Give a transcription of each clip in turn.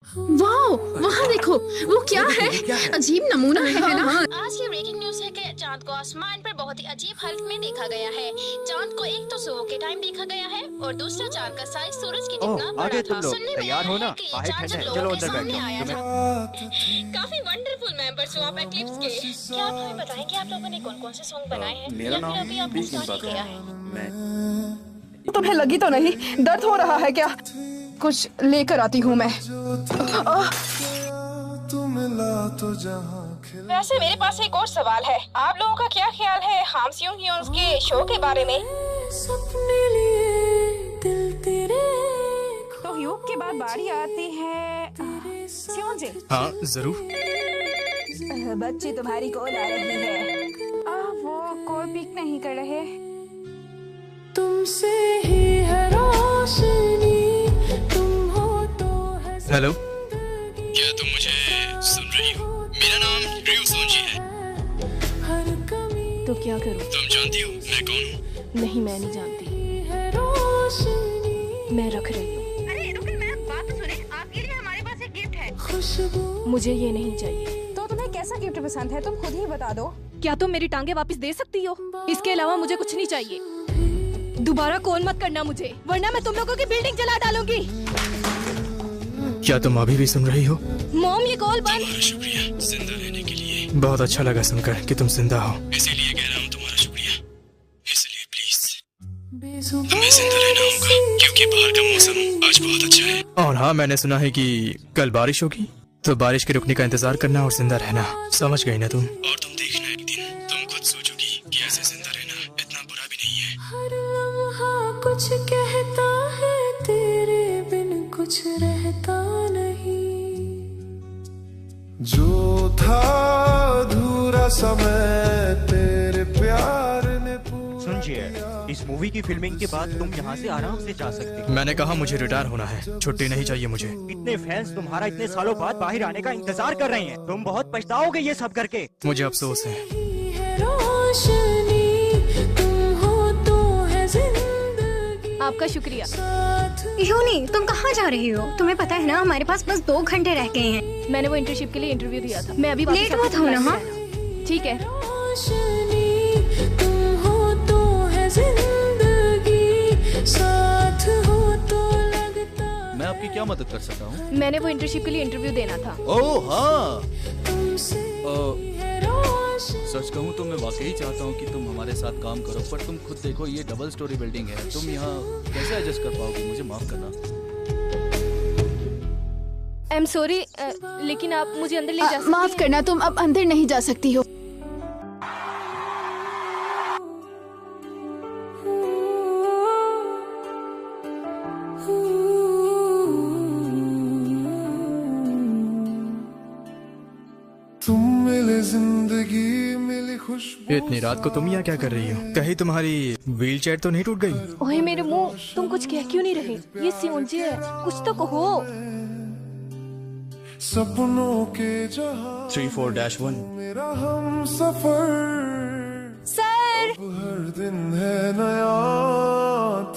Wow, वहाँ देखो, वो क्या है? अजीब नमूना है ना? आज की ब्रेकिंग न्यूज है कि चांद को आसमान पर बहुत ही अजीब हालत में देखा गया है। चांद को एक तो सुबह के टाइम देखा गया है और दूसरा चांद का साइज सूरज के जितना बड़ा था। सुनने में आया है कि ये चांद जब लोगों के सामने आया था। काफी वंडरफुल मेंबर्स हो आप एक्लिप्स के। क्या आप हमें बताएंगे आप लोगों ने कौन-कौन से सॉन्ग बनाए हैं? मेरा या फिर नाम अभी आपने स्टार्ट ही किया है? मैं तुम्हें लगी तो नहीं? दर्द हो रहा है क्या? कुछ लेकर आती हूँ मैं। वैसे मेरे पास एक और सवाल है। आप लोगों का क्या ख्याल है हाम सियोंग ह्यून के शो के बारे में? तो ह्यूग के बाद बारी आती है सियोंजे। हाँ जरूर। बच्ची तुम्हारी कॉल आ रही है। वो कॉल पिक नहीं कर रहे। तुमसे ही है रोशनी, तुम हो तो है। हेलो, क्या तुम मुझे सुन रही हो? मेरा नाम रियो सोंजी है। तो क्या करूं? तुम जानती हो मैं कौन हूँ? नहीं, मैं नहीं जानती। मैं रख रही हूँ। अरे रुकिए, मैं बात तो सुने। आपके लिए हमारे पास एक गिफ्ट है। मुझे ये नहीं चाहिए। तो तुम्हें कैसा गिफ्ट पसंद है? तुम खुद ही बता दो। क्या तुम मेरी टांगे वापस दे सकती हो? इसके अलावा मुझे कुछ नहीं चाहिए। दोबारा कॉल मत करना मुझे, वरना मैं तुम लोगों की बिल्डिंग जला डालूंगी। क्या तुम अभी भी सुन रही हो? मॉम, ये कॉल बंद। तुम्हारा शुक्रिया जिंदा रहने के लिए। बहुत अच्छा लगा सुनकर कि तुम जिंदा हो, इसीलिए कह रहा हूँ तुम्हारा शुक्रिया। इसलिए प्लीज हमें जिंदा रहना होगा, क्योंकि बाहर का मौसम आज बहुत अच्छा है। और हाँ, मैंने सुना है कि कल बारिश होगी, तो बारिश के रुकने का इंतजार करना और जिंदा रहना। समझ गई ना तुम? और तुम देखना एक दिन तुम खुद सोचोगी कि ऐसे जिंदा रहना इतना बुरा भी नहीं है। हर लम्हा कुछ कहता है, तेरे बिन कुछ रहता नहीं। जो था अधूरा समय तेरे प्यार ने सुनिए, इस मूवी की फिल्मिंग के बाद तुम यहाँ से आराम से जा सकते हो। मैंने कहा मुझे रिटायर होना है, छुट्टी नहीं चाहिए मुझे। इतने फैंस तुम्हारा इतने सालों बाद बाहर आने का इंतजार कर रहे हैं। तुम बहुत पछताओगे ये सब करके। मुझे अफसोस है। रोशनी, तुम हो तो है जिंदगी। आपका शुक्रिया। यूनी, तुम कहाँ जा रही हो? तुम्हें पता है ना हमारे पास बस 2 घंटे रह गए हैं। मैंने वो इंटर्नशिप के लिए इंटरव्यू दिया था। मैं अभी लेट मत हो ना। हाँ ठीक है। रोशनी, तुम हो तो है जिंदगी, साथ हो तो लगता। मैं आपकी क्या मदद कर सकता हूँ? मैंने वो इंटर्नशिप के लिए इंटरव्यू देना था। ओह हाँ, तुमसे है रोशनी। सच कहूँ तो मैं वाकई चाहता हूँ कि तुम हमारे साथ काम करो, पर तुम खुद देखो ये डबल स्टोरी बिल्डिंग है। तुम यहाँ कैसे एडजस्ट कर पाओगे? मुझे माफ करना। आई एम सॉरी, लेकिन आप मुझे अंदर ले जा सकती माफ हैं? करना, तुम अब अंदर नहीं जा सकती हो। तुम मिले जिंदगी मिली खुशबू। इतनी रात को तुम यहाँ क्या कर रही हो? कहीं तुम्हारी व्हील चेयर तो नहीं टूट गई? ओए मेरे मुंह, तुम कुछ कह क्यों नहीं रहे? ये सियोंजे है, कुछ तो कहो। सपनों के जहां 34-1 मेरा हम सफर। सर, अब हर दिन है नया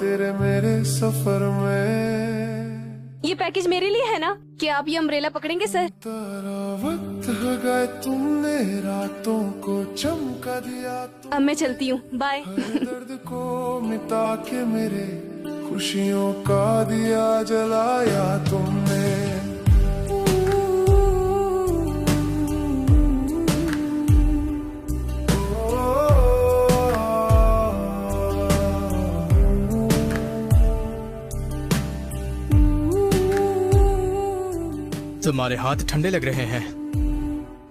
तेरे मेरे सफर में। ये पैकेज मेरे लिए है ना? क्या आप ये अम्ब्रेला पकड़ेंगे सर? तारा वक्त है गए, तुमने रातों को चमका दिया। अब मैं चलती हूँ, बाय। दर्द को मिटा के मेरे खुशियों का दिया जलाया तुमने। तुम्हारे हाथ ठंडे लग रहे हैं।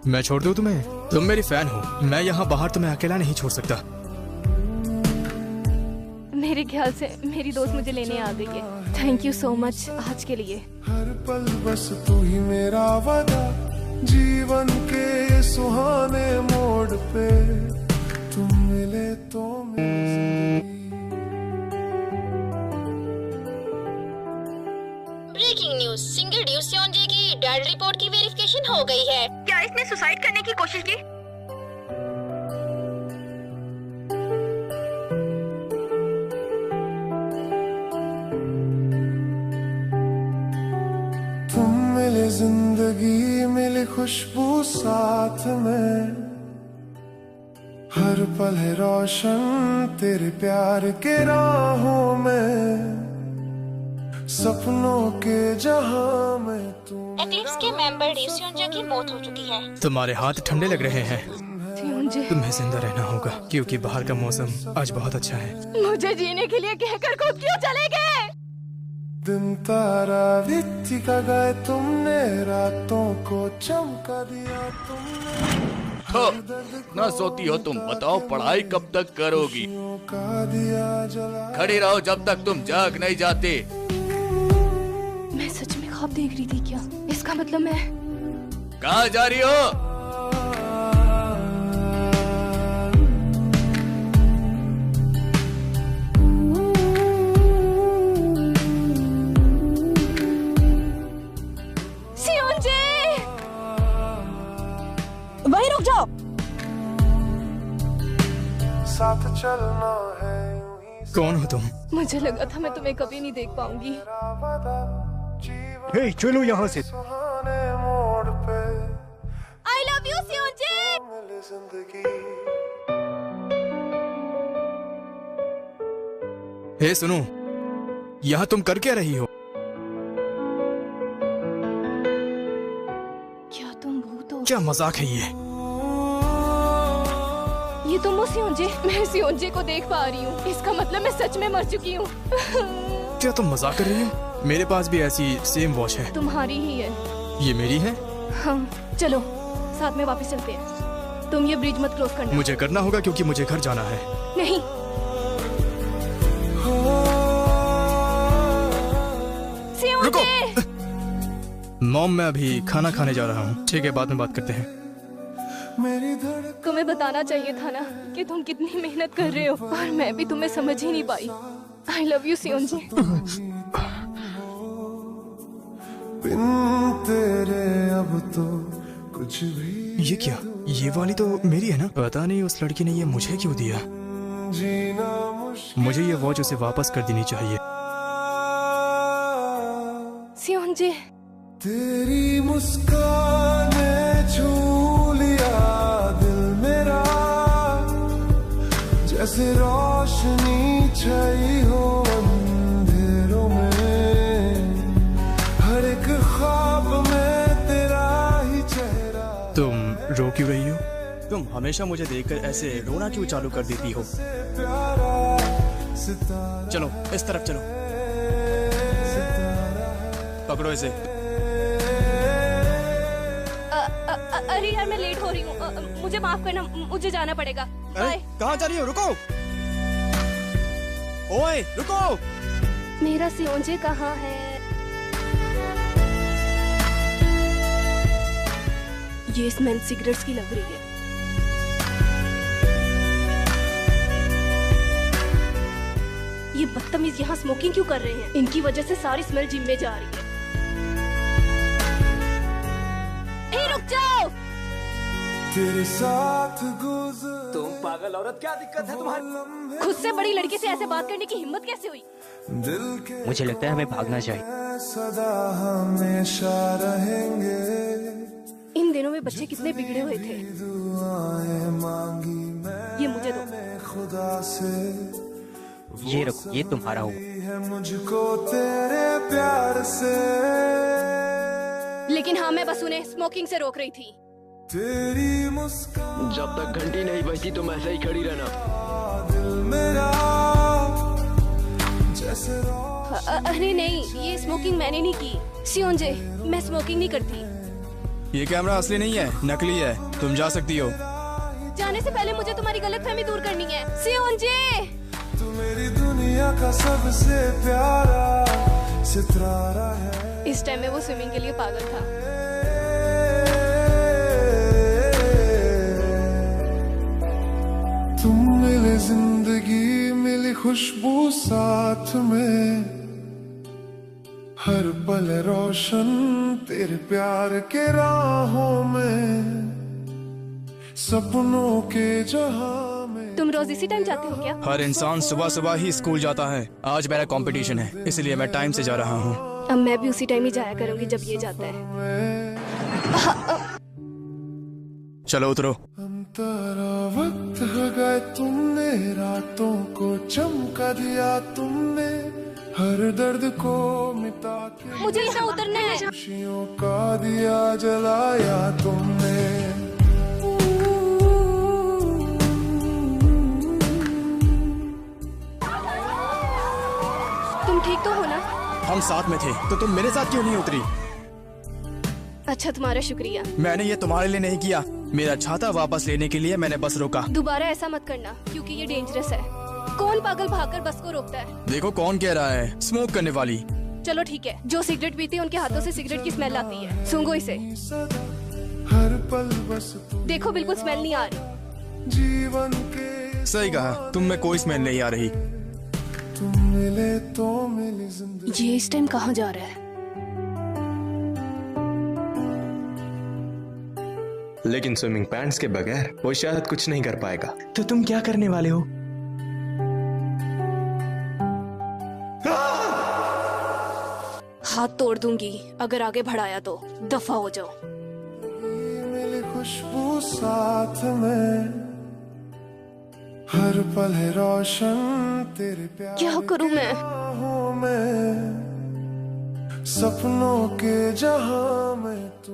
मैं छोड़ दूं तुम्हें? तुम मेरी फैन हो, मैं यहाँ बाहर तुम्हें अकेला नहीं छोड़ सकता। मेरे ख्याल से मेरी दोस्त मुझे लेने आ गई है। थैंक यू सो मच आज के लिए। हर पल बस तू ही मेरा वादा, जीवन के सुहाने मोड़ पे तुम मिले तो मेरी ब्रेकिंग न्यूज, सिंगर ड्यू सियोंजे की डेड रिपोर्ट की वेरिफिकेशन हो गई है। क्या इसने सुसाइड करने की कोशिश की? तुम मिले जिंदगी मिली खुशबू साथ में, हर पल है रोशन तेरे प्यार के राहों में, सपनों के जहां में तू। एक्लिप्स के मेंबर ड्यूसियोंजे की मौत हो चुकी है। तुम्हारे हाथ ठंडे लग रहे हैं। तुम्हें जिंदा रहना होगा क्योंकि बाहर का मौसम आज बहुत अच्छा है। मुझे जीने के लिए कहकर खुद क्यों चले गए? दिन तारा का गए तुमने, रातों को चमका दिया तुमने। ना सोती हो तुम, बताओ पढ़ाई कब तक करोगी? खड़ी रहो जब तक तुम जाग नहीं जाते। मैं सच में ख्वाब देख रही थी क्या? इसका मतलब मैं कहाँ जा रही हो? वहीं रुक जाओ। साथ चलना है। कौन हो तुम? मुझे लगा था मैं तुम्हें कभी नहीं देख पाऊंगी। हे, चलो यहाँ से। I love you, सियोंजे। हे सुनो, यहाँ तुम कर क्या रही हो? क्या तुम भूत हो? क्या मजाक है ये? ये तुम हो सियोंजे? मैं सियोंजे को देख पा रही हूँ। इसका मतलब मैं सच में मर चुकी हूँ। क्या तुम मजाक कर रही हो? मेरे पास भी ऐसी सेम वॉच है। तुम्हारी ही है। ये मेरी है? हाँ, चलो साथ में वापस चलते हैं। तुम ये ब्रिज मत क्रॉस करना। मुझे करना होगा क्योंकि मुझे घर जाना है। नहीं। रुको। मॉम, मैं अभी खाना खाने जा रहा हूँ। ठीक है, बाद में बात करते हैं। तुम्हें बताना चाहिए था ना कि तुम कितनी मेहनत कर रहे हो और मैं भी तुम्हें समझ ही नहीं पाई। I love you, सियोंजे। बिन तेरे अब तो कुछ भी। ये क्या? ये वाली तो मेरी है ना? पता नहीं उस लड़की ने ये मुझे क्यों दिया। मुझे ये वॉच उसे वापस कर देनी चाहिए। सियोंजे, तेरी मुस्कान छू लिया दिल मेरा, जैसे रोशनी छाई हो अंधेरों में, हर एक ख्वाब में तेरा ही चेहरा। तुम रो क्यों रही हो? तुम हमेशा मुझे देखकर ऐसे रोना क्यों चालू कर देती हो? चलो इस तरफ चलो। पकड़ो इसे। अरे यार, मैं लेट हो रही हूँ। मुझे माफ करना, मुझे जाना पड़ेगा। बाय। कहाँ जा रही हो? रुको। ओए रुको। मेरा सियोंजे कहाँ है? ये स्मेल सिगरेट्स की लग रही है। ये बदतमीज यहाँ स्मोकिंग क्यों कर रहे हैं? इनकी वजह से सारी स्मेल जिम में जा रही है। रुक जाओ। तेरे साथ तुम पागल औरत, क्या दिक्कत है तुम्हारी? खुद से बड़ी लड़की से ऐसे बात करने की हिम्मत कैसे हुई? मुझे लगता है हमें भागना चाहिए। सदा हमेशा रहेंगे। इन दिनों में बच्चे कितने बिगड़े हुए थे। दुआएं मांगी ये मुझे दो। खुदा से, ये रखो, ये तुम्हारा होगा। है मुझको तेरे प्यार से। लेकिन हाँ, मैं बस उन्हें स्मोकिंग से रोक रही थी। तेरी मुस्कान जब तक घंटी नहीं बजती तुम ऐसे ही खड़ी रहना। दिल मेरा जैसे अरे नहीं, ये स्मोकिंग मैंने नहीं की। सियोंजे, मैं स्मोकिंग नहीं करती। ये कैमरा असली नहीं है, नकली है। तुम जा सकती हो। जाने से पहले मुझे तुम्हारी गलतफहमी दूर करनी है। सियोंजे, तू मेरी दुनिया का सबसे प्यारा सितारा है। इस टाइम में वो स्विमिंग के लिए पागल था। तुम मिले जिंदगी मिली खुशबू साथ में, हर पल रोशन तेरे प्यार के राहों में, सपनों के जहां में। तुम रोज इसी टाइम जाते हो क्या? हर इंसान सुबह सुबह ही स्कूल जाता है। आज मेरा कंपटीशन है, इसलिए मैं टाइम से जा रहा हूँ। अब मैं भी उसी टाइम ही जाया करूंगी जब ये जाता है। चलो उतरो। अंतरा वक्त हो गए तुमने, रातों को चमका दिया तुमने, हर दर्द को मिटा के मुझे यहाँ उतरना है। खुशियों का दिया जलाया तुमने। तुम ठीक तो हो ना? हम साथ में थे तो तुम मेरे साथ क्यों नहीं उतरी? अच्छा, तुम्हारा शुक्रिया। मैंने ये तुम्हारे लिए नहीं किया, मेरा छाता वापस लेने के लिए मैंने बस रोका। दोबारा ऐसा मत करना क्योंकि ये डेंजरस है। कौन पागल भागकर बस को रोकता है? देखो कौन कह रहा है स्मोक करने वाली। चलो ठीक है, जो सिगरेट पीते हैं उनके हाथों से सिगरेट की स्मेल आती है। सूंघो इसे। हर पल बस देखो बिल्कुल स्मेल नहीं आ रही। जीवन के सही कहा, तुम में कोई स्मेल नहीं आ रही। तुम मिले तो मिली जिंदगी। ये इस टाइम कहाँ जा रहा है? लेकिन स्विमिंग पैंट्स के बगैर वो शायद कुछ नहीं कर पाएगा। तो तुम क्या करने वाले हो? हाथ तोड़ दूंगी अगर आगे बढ़ाया तो। दफा हो जाओ। मिली खुशबू साथ में, हर पल है रोशन तेरे प्यार। क्या करूं मैं? सपनों के जहां में तू।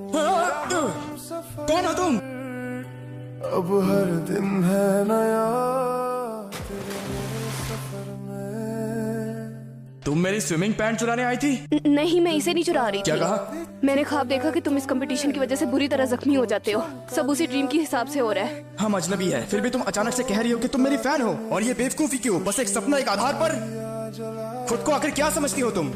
कौन हो तुम? अब हर दिन है नया तेरे सफर में। तुम मेरी स्विमिंग पैंट चुराने आई थी? नहीं, मैं इसे नहीं चुरा रही थी। क्या कहा? मैंने ख्वाब देखा कि तुम इस कंपटीशन की वजह से बुरी तरह जख्मी हो जाते हो। सब उसी ड्रीम के हिसाब से हो रहा है। हम अजनबी है, फिर भी तुम अचानक से कह रही हो कि तुम मेरी फैन हो। और ये बेवकूफी क्यों? बस एक सपना, एक आधार पर? खुद को आखिर क्या समझती हो तुम?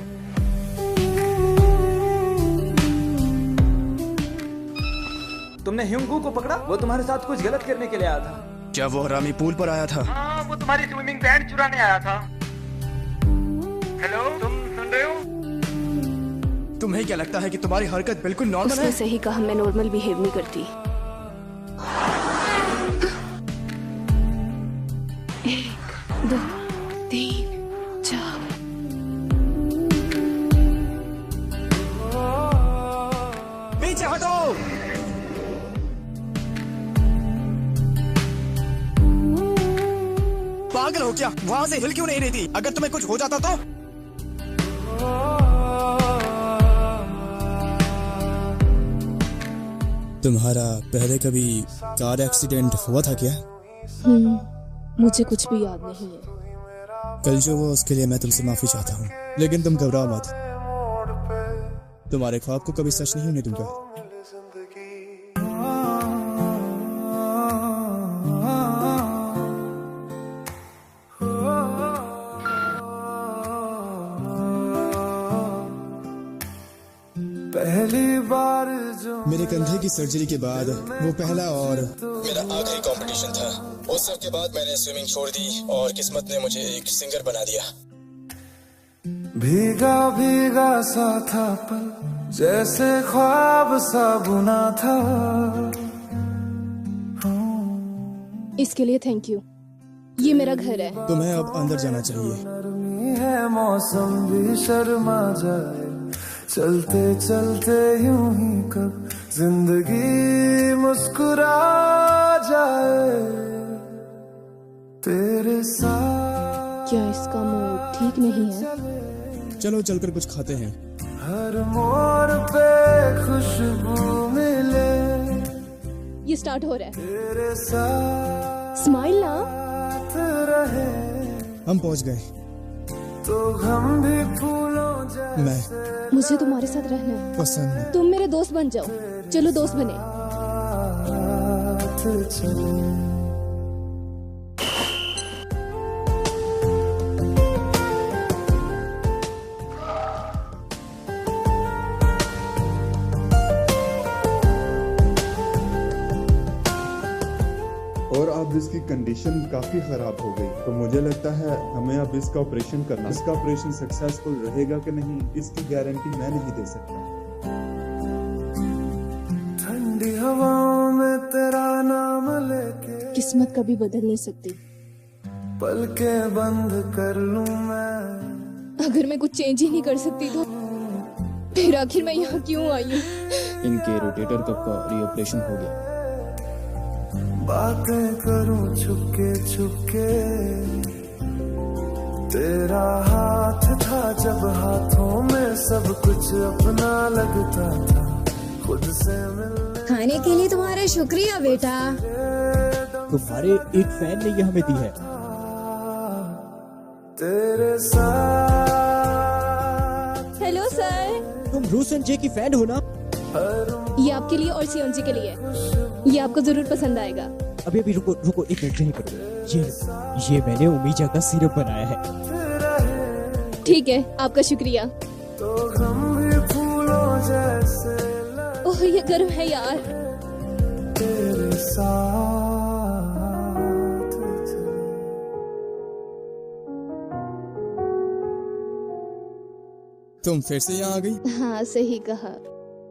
तुमने ह्यूंगू को पकड़ा? वो तुम्हारे साथ कुछ गलत करने के लिए आया था। क्या वो हरामी पूल पर आया था? हाँ, वो तुम्हारी स्विमिंग पैंट चुराने आया था। हेलो, तुम सुन रहे हो? तुम्हें क्या लगता है कि तुम्हारी हरकत बिल्कुल नॉर्मल है? उसने सही कहा, मैं नॉर्मल बिहेव नहीं करती। 1 2 3 4। पीछे हटो। पागल हो क्या? वहाँ से हिल क्यों नहीं रही थी? अगर तुम्हें कुछ हो जाता तो? तुम्हारा पहले कभी कार एक्सीडेंट हुआ था क्या? मुझे कुछ भी याद नहीं है। कल जो हुआ उसके लिए मैं तुमसे माफी चाहता हूँ, लेकिन तुम घबराओ मत। तुम्हारे ख्वाब को कभी सच नहीं होने दूंगा। पहली बार जो मेरे कंधे की सर्जरी के बाद वो पहला और मेरा आखिरी कंपटीशन था। उस सब के बाद मैंने स्विमिंग छोड़ दी और किस्मत ने मुझे एक सिंगर बना दिया। भीगा भीगा सा था पल, जैसे ख्वाब सा बुना था। इसके लिए थैंक यू। ये मेरा घर है। तुम्हें अब अंदर जाना चाहिए। नरमी है मौसम भी शर्मा जाए, चलते चलते यूं ही कब जिंदगी मुस्कुरा जाए तेरे साथ। क्या इसका मूड ठीक नहीं है? चलो चलकर कुछ खाते हैं। हर मोड़ पे खुशबू मिले, ये स्टार्ट हो रहा है। तेरे साथ स्माइल ना। रहे हम पहुंच गए। तो हम भी फूलों जैसे। मुझे तुम्हारे साथ रहना है। पसंद है। तुम मेरे दोस्त बन जाओ। चलो दोस्त बने। और अब इसकी कंडीशन काफी खराब हो गई, तो मुझे लगता है हमें अब इसका ऑपरेशन करना। इसका ऑपरेशन सक्सेसफुल रहेगा कि नहीं, इसकी गारंटी मैं नहीं दे सकता। ठंडी हवाओं में तेरा नाम लेके किस्मत कभी बदल नहीं सकती। पलके बंद कर लूं मैं। अगर मैं कुछ चेंज ही नहीं कर सकती तो फिर आखिर मैं यहाँ क्यों आई हूँ? इनके रोटेटर कप का रीऑपरेशन हो गया। बातें करूं चुपके चुपके, तेरा हाथ था जब हाथों में सब कुछ अपना लगता था, खुद से मिलने खाने के लिए तुम्हारा शुक्रिया बेटा। तुम्हारे एक फैन ने ये हमें दी है। तेरे साथ। Hello sir. तुम रूसन जे की फैन हो ना? ये आपके लिए और सियोन जी के लिए। ये आपको जरूर पसंद आएगा। अभी अभी रुको रुको, एक मिनट नहीं करो। ये मैंने उमीजा का सिरप बनाया है। ठीक है, आपका शुक्रिया। तो हम भी फूलों जैसे ओह ये गर्म है यार। तेरे साथ तुम फिर से यहाँ आ गई? हाँ सही कहा।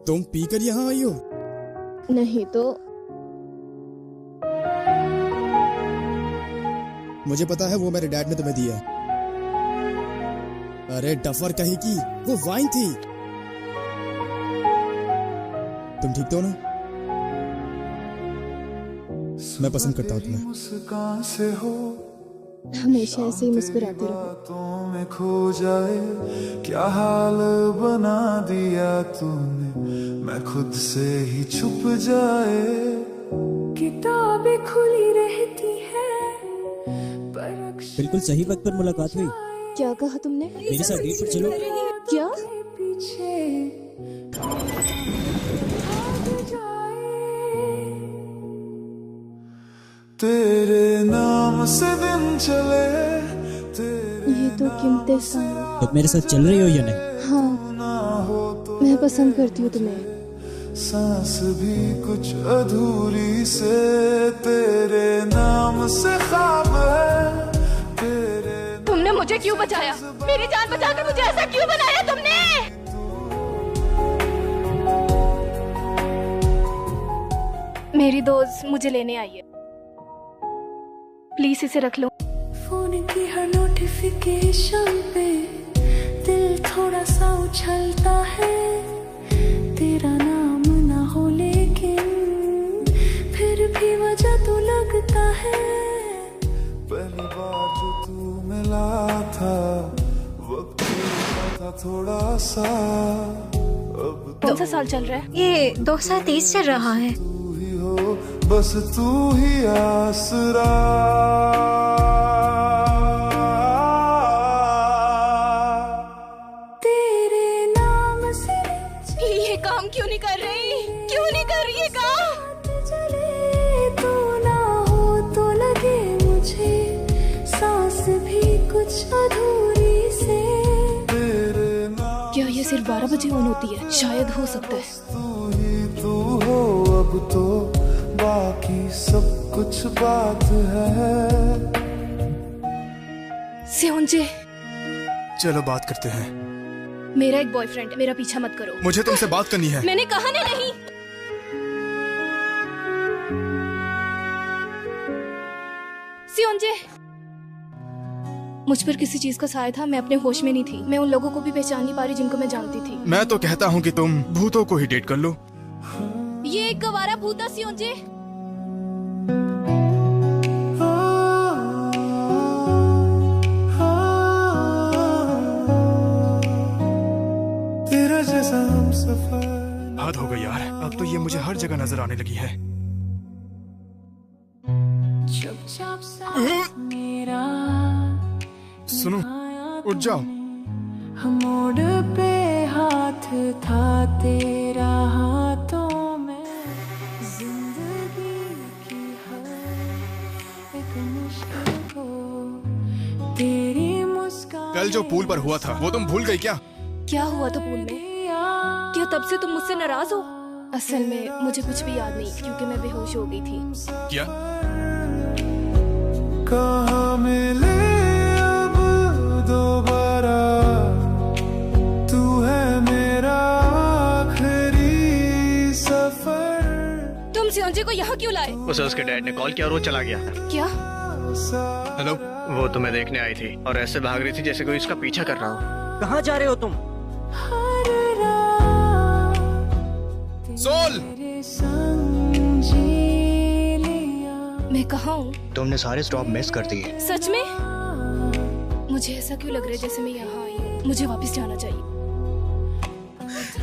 तुम पीकर यहाँ आई हो? नहीं तो। मुझे पता है वो मेरे डैड ने तुम्हें दिया है। अरे डफर कहीं की, वो वाइन थी। तुम ठीक तो ना? मैं पसंद करता हूँ तुम्हें। मुस्कान से हो, हमेशा ऐसे ही मुस्कुराते रहो। बातों में खो जाए, क्या हाल बना दिया तूने, मैं खुद से ही छुप जाए। किताबें खुली रहती है पर बिल्कुल सही वक्त पर मुलाकात हुई। क्या कहा तुमने? मेरे साथ डेट पर चलो। क्या? पीछे तेरे नाम से दिन चले, ये तो कीमती सामान। तो मेरे साथ चल रही हो या नहीं? हाँ, मैं पसंद करती हूँ तुम्हें। सांस भी कुछ अधूरी से, तेरे नाम से ख्वाब है तेरे। तुमने मुझे क्यों बचाया? मेरी जान बचाकर मुझे ऐसा क्यों बनाया तुमने? मेरी दोस्त मुझे लेने आई है, प्लीज इसे रख लो। फोन की हर नोटिफिकेशन पे दिल थोड़ा सा उछलता है, तेरा नाम ना हो लेकिन फिर भी वजह तो लगता है। पहली बार जो तू मिला था, वक्त था थोड़ा सा, अब कौन सा साल चल रहा है? ये 2023 चल रहा है। तू ही हो, बस तू ही आसरा। तेरे नाम से ये काम क्यों नहीं कर रही? क्यों नहीं कर रही ये काम? चले तू ना हो तो लगे मुझे, सांस भी कुछ अधूरी से। क्या ये सिर्फ 12 बजे ऑन होती है? शायद हो सकता है। तू ही तू हो, अब तो बाकी सब कुछ बात है। सियोन जी, चलो बात करते हैं। मेरा एक बॉयफ्रेंड है, मेरा पीछा मत करो। मुझे तुमसे बात करनी है। मैंने कहा ना नहीं। सियोन जी, मुझ पर किसी चीज का साया था, मैं अपने होश में नहीं थी। मैं उन लोगों को भी पहचान नहीं पा रही जिनको मैं जानती थी। मैं तो कहता हूँ कि तुम भूतों को ही डेट कर लो। ये एक गवारा भूत है सियोन जी। तेरा जैसा हम सफर। हद हो गई यार, अब तो ये मुझे हर जगह नजर आने लगी है। चुपचाप साथ मेरा सुनो, उठ जाओ। मोड़ पे हाथ था तेरा, हाथों में जिंदगी की हर एक मुश्किल को तेरी मुस्कान। कल जो पूल पर हुआ था वो तुम भूल गई क्या? क्या हुआ तो पूल में? क्या तब से तुम मुझसे नाराज हो? असल में मुझे कुछ भी याद नहीं, क्योंकि मैं बेहोश हो गई थी। क्या? कहाँ मिले अब दोबारा, तू है मेरा आखिरी सफर। तुम सियोन जी को यहाँ क्यों लाए? उसे उसके डैड ने कॉल किया और वो चला गया। क्या? हेलो। वो तुम्हें देखने आई थी और ऐसे भाग रही थी जैसे कोई उसका पीछा कर रहा हो। कहाँ जा रहे हो तुम? हर रात मैं कहाँ हूँ? तुमने सारे स्टॉप मिस कर दिए। सच में? मुझे ऐसा क्यों लग रहा है जैसे मैं यहाँ आई हूँ? मुझे वापस जाना चाहिए।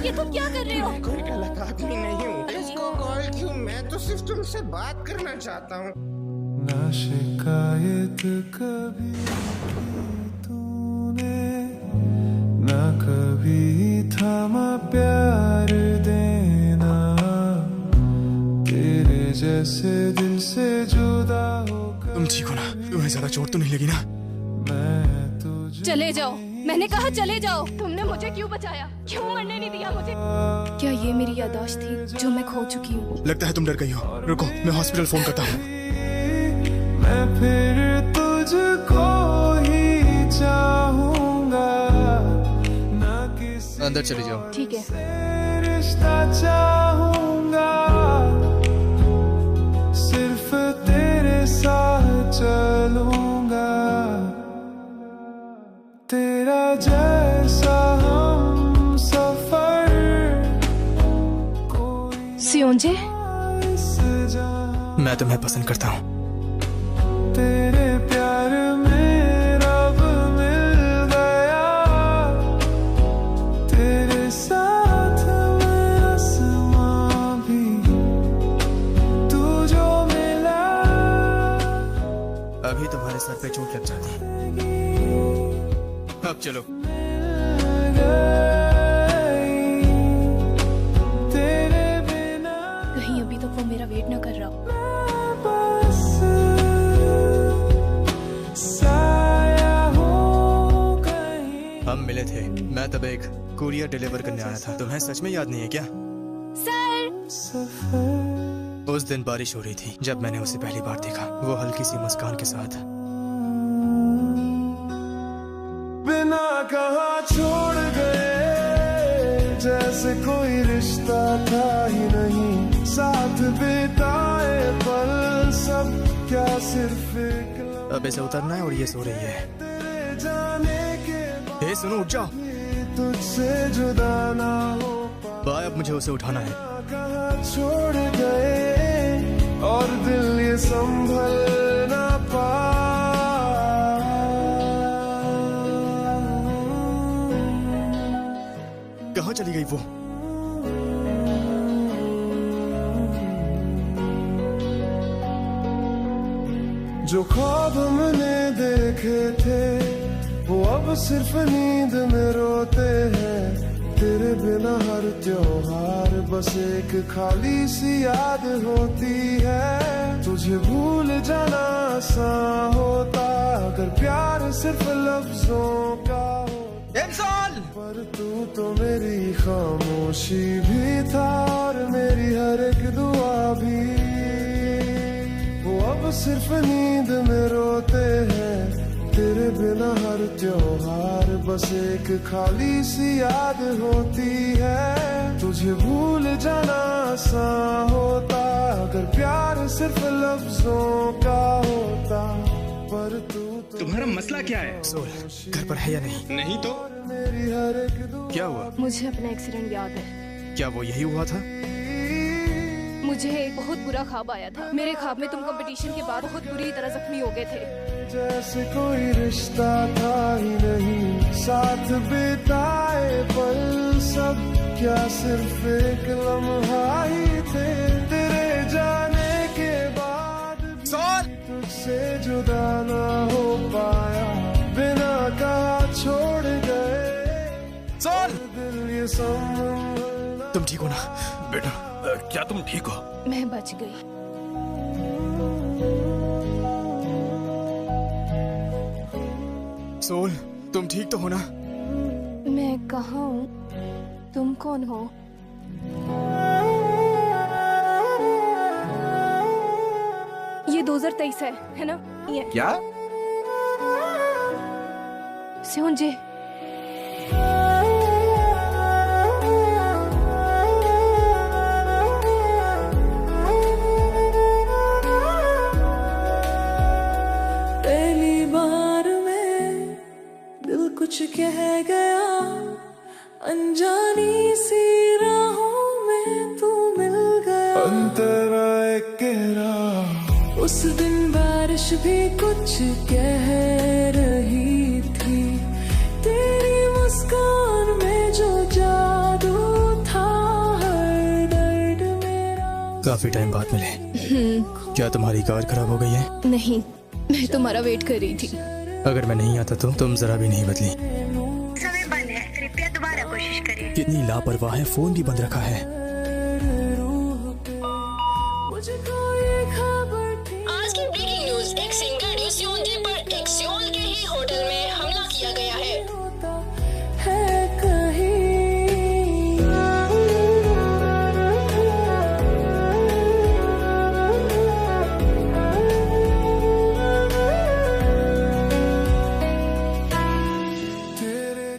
ये तुम क्या कर रहे हो? कोई गलत आदमी नहीं हूँ। इसको कॉल क्यों? मैं तो सिर्फ तुमसे बात करना चाहता हूँ। ना शिकायत कभी तूने, ना कभी थामा प्यार देना, तेरे जैसे दिल से जुदा होकर। तुम ठीक हो ना? तुम्हें ज्यादा चोट तो नहीं लगी ना? चले जाओ, मैंने कहा चले जाओ। तुमने मुझे क्यों बचाया? क्यों मरने नहीं दिया मुझे? क्या ये मेरी याददाश्त थी जो मैं खो चुकी हूँ? लगता है तुम डर गई हो। रुको, मैं हॉस्पिटल फोन करता हूँ। मैं फिर तुझको ही चाहूंगा, ना किसी अंदर चले जाओ। ठीक है। रिश्ता चाहूंगा, सिर्फ तेरे साथ चलूंगा, तेरा जैसा हम सफर सियोंजे। मैं तुम्हें पसंद करता हूँ। तेरे प्यार में रब मिल गया, तेरे साथ मैं आसमां भी, तू जो मिला। अभी तुम्हारे सर पे चोट लग जाती। अब चलो। कहीं अभी तक वो मेरा वेट ना कर रहा हो। हम मिले थे। मैं तब एक कुरियर डिलीवर करने आया था। तुम्हें सच में याद नहीं है क्या? सर। उस दिन बारिश हो रही थी जब मैंने उसे पहली बार देखा, वो हल्की सी मुस्कान के साथ। बिना कहा छोड़ गए, जैसे कोई रिश्ता था ही नहीं, साथ बिताए पल सब क्या सिर्फ एक। अब इसे उतरना है और ये सो रही है। जाने के हे सुनो, उठ जाओ। तुझसे जुदा ना हो बाय, अब मुझे उसे उठाना है। कहाँ छोड़ गए और दिल ये संभल ना पा। कहाँ चली गई वो? जो ख्वाब हमने देखे थे वो अब सिर्फ नींद में रोते हैं। तेरे बिना हर त्योहार बस एक खाली सी याद होती है। तुझे भूल जाना आसान होता अगर प्यार सिर्फ लफ्जों का हो। पर तू तो मेरी खामोशी भी था और मेरी हर एक दुआ भी। वो अब सिर्फ नींद में रोते हैं। तेरे बिना हर त्योहार बस एक खाली सी याद होती है। तुझे भूल जाना आसान होता अगर प्यार सिर्फ लफ्जों का होता। पर तू तुम्हारा मसला क्या है? सोल घर पर है या नहीं? नहीं तो मेरी हर एक क्या हुआ? मुझे अपना एक्सीडेंट याद है। क्या वो यही हुआ था? मुझे एक बहुत बुरा ख्वाब आया था। मेरे ख्वाब में तुम कंपटीशन के बाद बहुत बुरी तरह जख्मी हो गए थे। जैसे कोई रिश्ता था ही नहीं, साथ बिताए पल सब क्या सिर्फ एक लम्हा ही थे। तेरे जाने के बाद तुझसे जुदा ना हो पाया, बिना कहा छोड़ गए दिल ये संभल। तुम ठीक हो ना बेटा? क्या तुम ठीक हो? मैं बच गई। सोल तुम ठीक तो हो ना? मैं कहाँ हूँ? तुम कौन हो? ये 2023 है ना? ये क्या? सियोंजे। पहली बार में दिल कुछ कह गया, अनजानी सी राहों में तू मिल गया। अंतरा एक गहरा उस दिन बारिश भी कुछ कह रही थी, तेरी मुस्कान में जो जादू था, हर दर्द मेरा। काफी टाइम बाद मिले। क्या तुम्हारी कार खराब हो गई है? नहीं, मैं तुम्हारा वेट कर रही थी। अगर मैं नहीं आता तो तुम जरा भी नहीं बदली। समय बंद है, कृपया दोबारा कोशिश करें। कितनी लापरवाह है, फोन भी बंद रखा है। आज की ब्रेकिंग न्यूज, एक सिंगर स्योंजे पर एक सियोल के ही होटल में हमला किया गया है।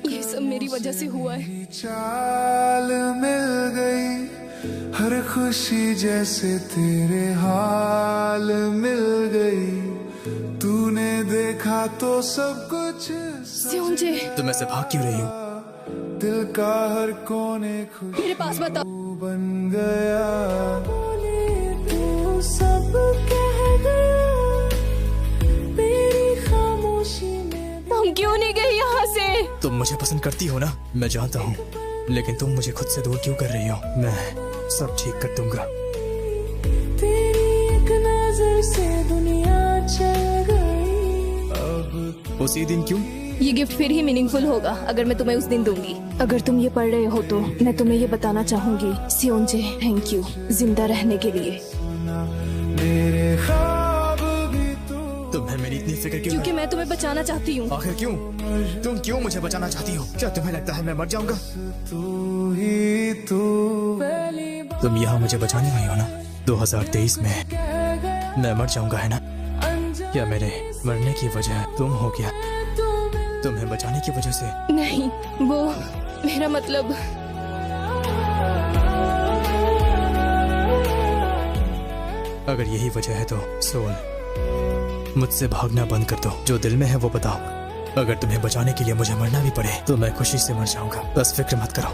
ये सब मेरी वजह से हुआ है। चाल मिल गई, हर खुशी जैसे तेरे हाल मिल गई, तूने देखा तो सब कुछ स्योंजे, तुम ऐसे भाग क्यों रही हो? दिल का हर कोने खुश मेरे पास बताओ। बन गया, तू सब कह गया, मेरी खामोशी में। हम क्यों नहीं गए यहाँ से? तुम मुझे पसंद करती हो ना, मैं जानता हूँ, लेकिन तुम मुझे खुद से दूर क्यों कर रही हो? मैं सब ठीक कर दूंगा। तेरी एक नजर से दुनिया चल गई। अब उसी दिन क्यों? ये गिफ्ट फिर ही मीनिंगफुल होगा अगर मैं तुम्हें उस दिन दूंगी। अगर तुम ये पढ़ रहे हो तो मैं तुम्हें ये बताना चाहूंगी, स्योंजे, थैंक यू जिंदा रहने के लिए। मेरे ख्वाब भी तुम्हें मेरी इतनी फिक्र क्यों? क्योंकि मैं तुम्हें बचाना चाहती हूँ। आखिर क्यों? तुम क्यों मुझे बचाना चाहती हो? क्या तुम्हें लगता है मैं मर जाऊंगा? तू ही तू। तुम यहाँ मुझे बचाने आई हो ना? 2023 में मैं मर जाऊंगा, है ना? क्या मेरे मरने की वजह तुम हो क्या? तुम्हें बचाने की वजह से? नहीं, वो मेरा मतलब। अगर यही वजह है तो सोल, मुझसे भागना बंद कर दो। जो दिल में है वो बताओ। अगर तुम्हें बचाने के लिए मुझे मरना भी पड़े तो मैं खुशी से मर जाऊंगा। बस फिक्र मत करो।